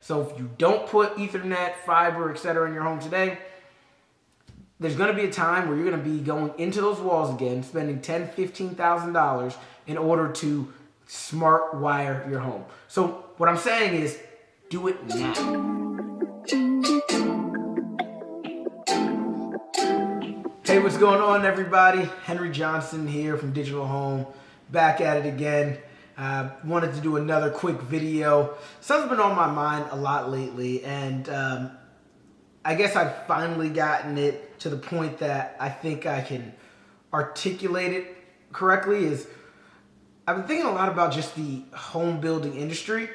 So if you don't put Ethernet, fiber, etc. in your home today, there's going to be a time where you're going to be going into those walls again, spending $10,000, $15,000 in order to smart wire your home. So what I'm saying is, do it now. Hey, what's going on, everybody? Henry Johnson here from Digital Home, back at it again. Wanted to do another quick video. Something's been on my mind a lot lately, and I guess I've finally gotten it to the point that I think I can articulate it correctly. I've been thinking a lot about just the home building industry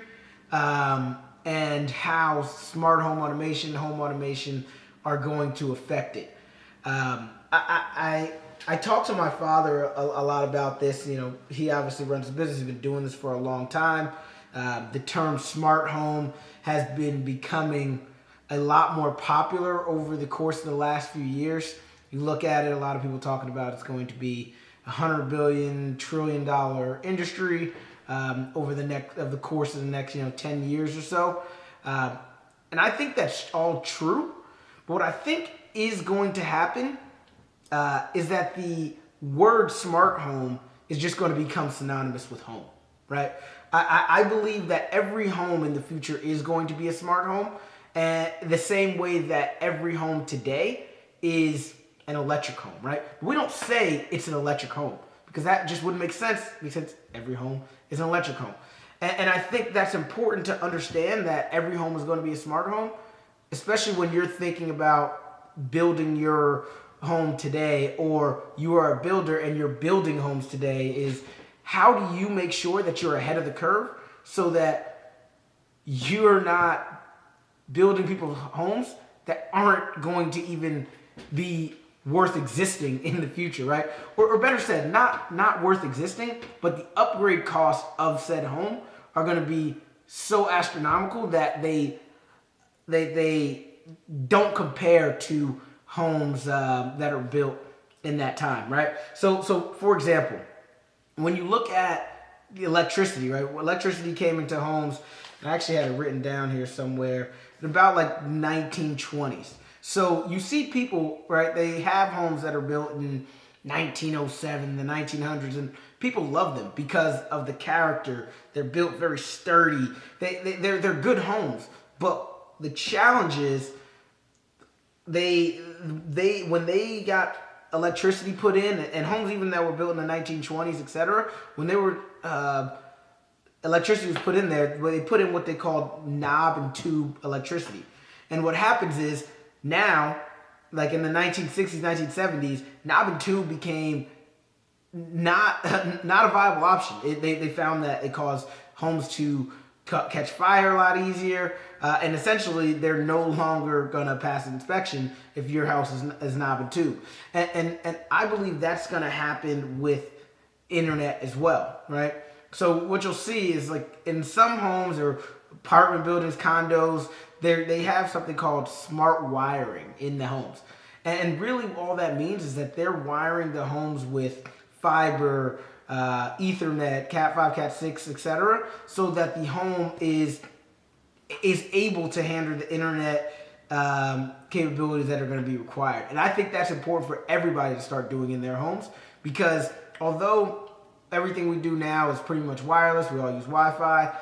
and how smart home automation are going to affect it. I talked to my father a lot about this. You know, he obviously runs a business. He's been doing this for a long time. The term smart home has been becoming a lot more popular over the course of the last few years. You look at it, a lot of people talking about it's going to be $100 billion, trillion industry over the course of the next 10 years or so. And I think that's all true. But what I think is going to happen is that the word smart home is just going to become synonymous with home, right? I believe that every home in the future is going to be a smart home, and the same way that every home today is an electric home, right? We don't say it's an electric home because that just wouldn't make sense. Because every home is an electric home. And I think that's important to understand, that every home is going to be a smart home, especially when you're thinking about building your home today, or you are a builder and you're building homes today. Is how do you make sure that you're ahead of the curve so that you're not building people's homes that aren't going to even be worth existing in the future, right? Or better said, not worth existing, but the upgrade costs of said home are going to be so astronomical that they don't compare to homes that are built in that time, right? So for example, when you look at the electricity, right? Electricity came into homes, I actually had it written down here somewhere, in about like 1920s. So you see people, right? They have homes that are built in 1907, the 1900s, and people love them because of the character. They're built very sturdy. They're good homes. But the challenge is, when they got electricity put in, and homes even that were built in the 1920s, etc., when they were electricity was put in there, where they put in what they called knob and tube electricity. And what happens is, now, like in the 1960s, 1970s, knob and tube became not a viable option. They found that it caused homes to catch fire a lot easier, and essentially they're no longer gonna pass an inspection if your house is knob and tube. And I believe that's gonna happen with internet as well, right? So what you'll see is, like in some homes or apartment buildings, condos, they have something called smart wiring in the homes. And really all that means is that they're wiring the homes with fiber, Ethernet, Cat 5, Cat 6, etc., so that the home is able to handle the internet capabilities that are going to be required. And I think that's important for everybody to start doing in their homes, because although everything we do now is pretty much wireless, we all use Wi-Fi,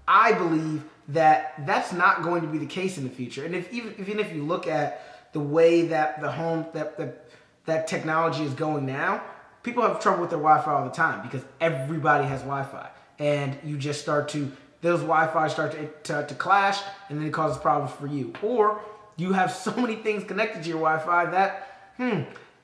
I believe that that's not going to be the case in the future. And even if you look at the way that the home that technology is going now, people have trouble with their Wi-Fi all the time because everybody has Wi-Fi, and you just those Wi-Fi start to clash, and then it causes problems for you. Or you have so many things connected to your Wi-Fi that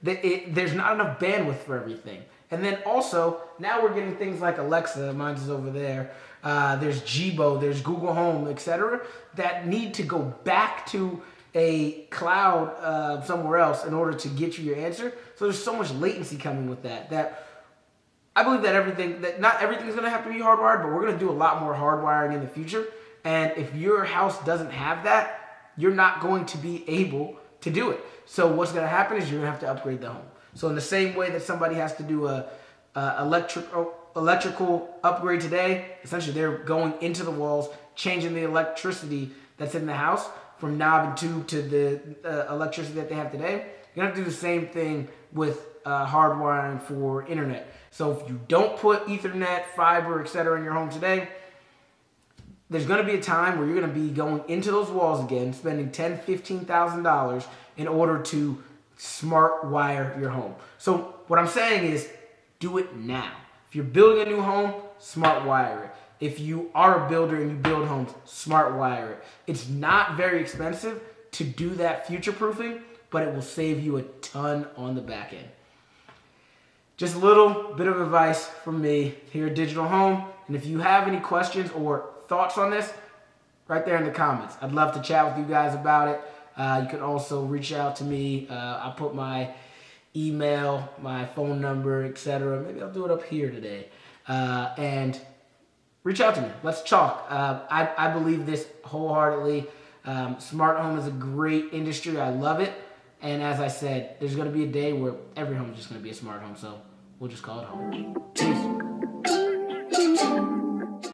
there's not enough bandwidth for everything. And then also, now we're getting things like Alexa, mine is over there. There's Jibo, there's Google Home, etc., that need to go back to a cloud somewhere else in order to get you your answer. So there's so much latency coming with that I believe that not everything's going to have to be hardwired, but we're going to do a lot more hardwiring in the future. And if your house doesn't have that, you're not going to be able to do it. So what's going to happen is you're going to have to upgrade the home. So in the same way that somebody has to do a electrical upgrade today, essentially they're going into the walls, changing the electricity that's in the house, from knob and tube to the electricity that they have today, you're going to have to do the same thing with hardwiring for internet. So if you don't put Ethernet, fiber, etc. in your home today, there's going to be a time where you're going to be going into those walls again, spending $10,000, $15,000 in order to smart wire your home. So what I'm saying is, do it now. If you're building a new home, smart wire it. If you are a builder and you build homes, smart wire it. It's not very expensive to do that future proofing, but it will save you a ton on the back end. Just a little bit of advice from me here at Digital Home. And if you have any questions or thoughts on this, right there in the comments. I'd love to chat with you guys about it. You can also reach out to me. I'll put my email, my phone number, etc. Maybe I'll do it up here today. And reach out to me. Let's talk. I believe this wholeheartedly. Smart home is a great industry. I love it. And as I said, there's going to be a day where every home is just going to be a smart home. So we'll just call it home. Peace.